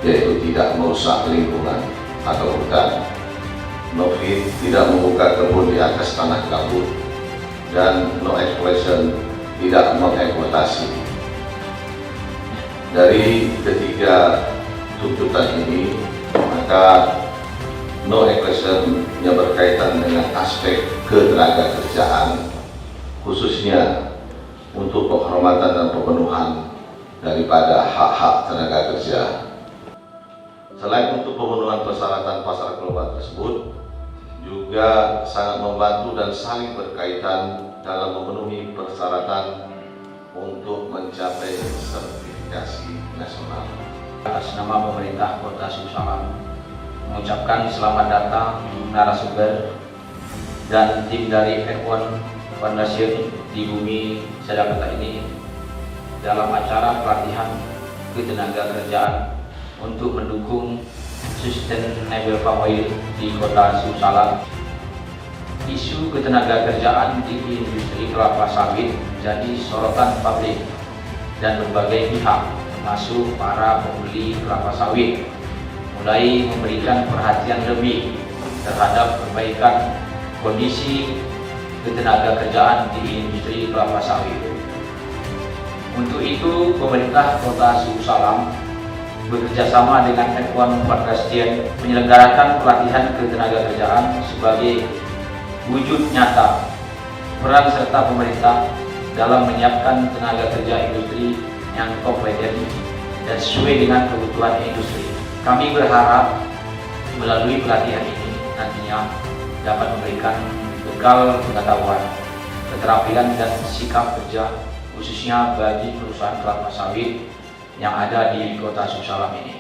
Yaitu tidak merusak lingkungan atau hutan, no feed, tidak membuka kebun di atas tanah gambut, dan no exploitation, tidak mengeksploitasi. Dari ketiga tuntutan ini, maka no exploitation yang berkaitan dengan aspek ketenaga kerjaan, khususnya untuk penghormatan dan pemenuhan daripada hak-hak tenaga kerja. Selain untuk pemenuhan persyaratan pasar global tersebut, juga sangat membantu dan saling berkaitan dalam memenuhi persyaratan untuk mencapai sertifikasi nasional. Atas nama pemerintah Kota Suku Salam, mengucapkan selamat datang narasumber dan tim dari F1 Foundation di Bumi Sadakata ini dalam acara pelatihan ketenaga kerjaan untuk mendukung sustainable palm oil di Kota Suku Salam. Isu ketenaga kerjaan di industri kelapa sawit menjadi sorotan publik dan berbagai pihak, termasuk para pembeli kelapa sawit, mulai memberikan perhatian lebih terhadap perbaikan kondisi ketenaga kerjaan di industri kelapa sawit. Untuk itu, pemerintah Kota Suku Salam bekerjasama dengan F1 Foundation menyelenggarakan pelatihan ketenaga kerjaan sebagai wujud nyata peran serta pemerintah dalam menyiapkan tenaga kerja industri yang kompeten dan sesuai dengan kebutuhan industri. Kami berharap melalui pelatihan ini nantinya dapat memberikan bekal pengetahuan, keterampilan dan sikap kerja khususnya bagi perusahaan kelapa sawit yang ada di Kota Suku Salam ini.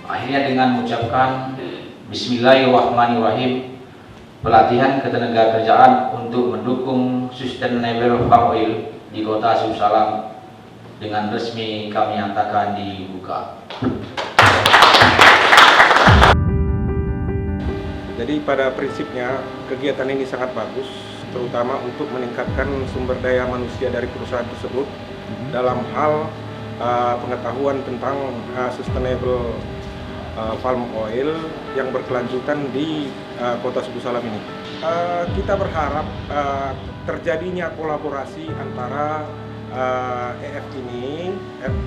Akhirnya dengan mengucapkan Bismillahirrahmanirrahim, pelatihan ketenaga kerjaan untuk mendukung sustainable palm oil di Kota Suku Salam dengan resmi kami nyatakan dibuka. Jadi pada prinsipnya kegiatan ini sangat bagus, terutama untuk meningkatkan sumber daya manusia dari perusahaan tersebut dalam hal pengetahuan tentang sustainable palm oil yang berkelanjutan di Kota Suku Salam ini. Kita berharap terjadinya kolaborasi antara EF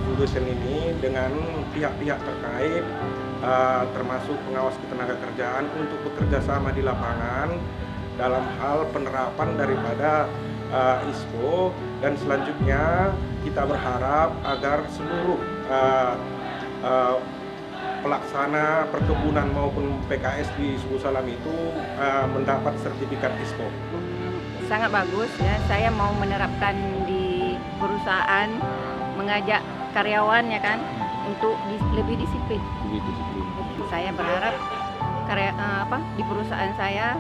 Foundation ini dengan pihak-pihak terkait, termasuk pengawas ketenagakerjaan untuk bekerja sama di lapangan dalam hal penerapan daripada ISPO, dan selanjutnya kita berharap agar seluruh pelaksana perkebunan maupun PKS di Suku Salam itu mendapat sertifikat ISPO. Sangat bagus ya, saya mau menerapkan di perusahaan, mengajak karyawan ya kan untuk lebih disiplin. Saya berharap di perusahaan saya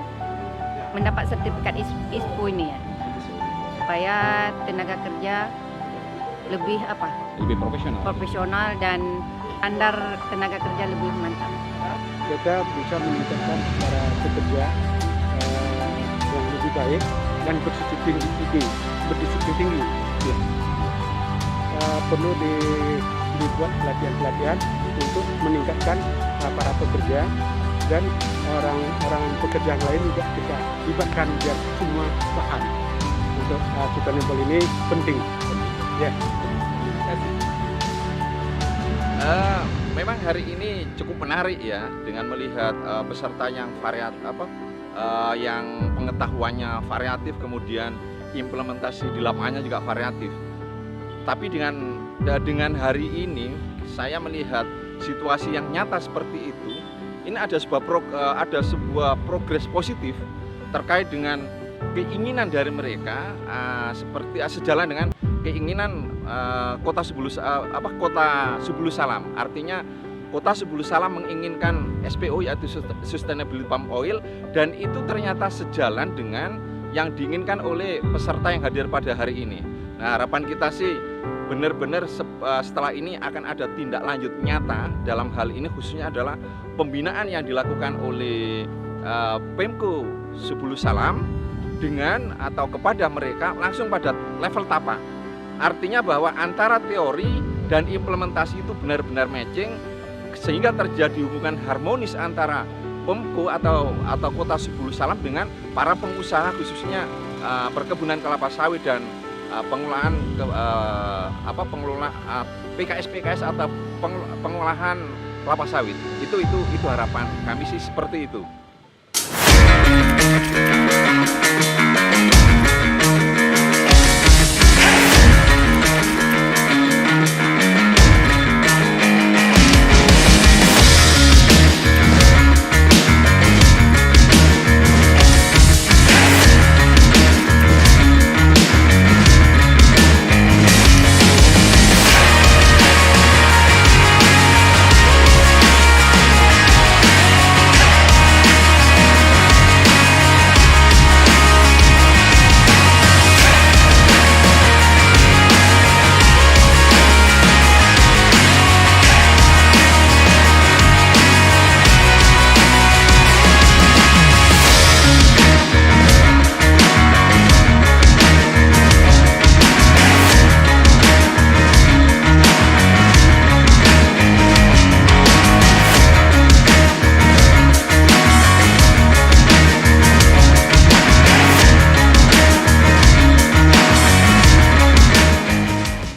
mendapat sertifikat ISPO ini ya, supaya tenaga kerja lebih profesional dan standar tenaga kerja lebih mantap. Kita bisa meningkatkan para pekerja yang lebih baik dan berdisiplin tinggi. Perlu dibuat pelatihan-pelatihan untuk meningkatkan para pekerja dan orang pekerja yang lain juga kita libatkan biar semua paham untuk sustainable ini penting. Ya. Memang hari ini cukup menarik ya dengan melihat peserta yang yang pengetahuannya variatif, kemudian implementasi di lapangannya juga variatif. Tapi dengan hari ini saya melihat situasi yang nyata seperti itu, ini ada sebuah progres positif terkait dengan keinginan dari mereka seperti sejalan dengan keinginan Kota Sebulu Salam. Artinya Kota Sebulu Salam menginginkan SPO yaitu Sustainable Palm Oil, dan itu ternyata sejalan dengan yang diinginkan oleh peserta yang hadir pada hari ini. Nah, harapan kita sih benar-benar setelah ini akan ada tindak lanjut nyata dalam hal ini, khususnya adalah pembinaan yang dilakukan oleh Pemko Sebulu Salam dengan atau kepada mereka langsung pada level tapa. Artinya bahwa antara teori dan implementasi itu benar-benar matching sehingga terjadi hubungan harmonis antara Pemko atau Kota Sebulu Salam dengan para pengusaha, khususnya perkebunan kelapa sawit dan pengelolaan PKS atau pengolahan kelapa sawit. Itu harapan kami sih seperti itu.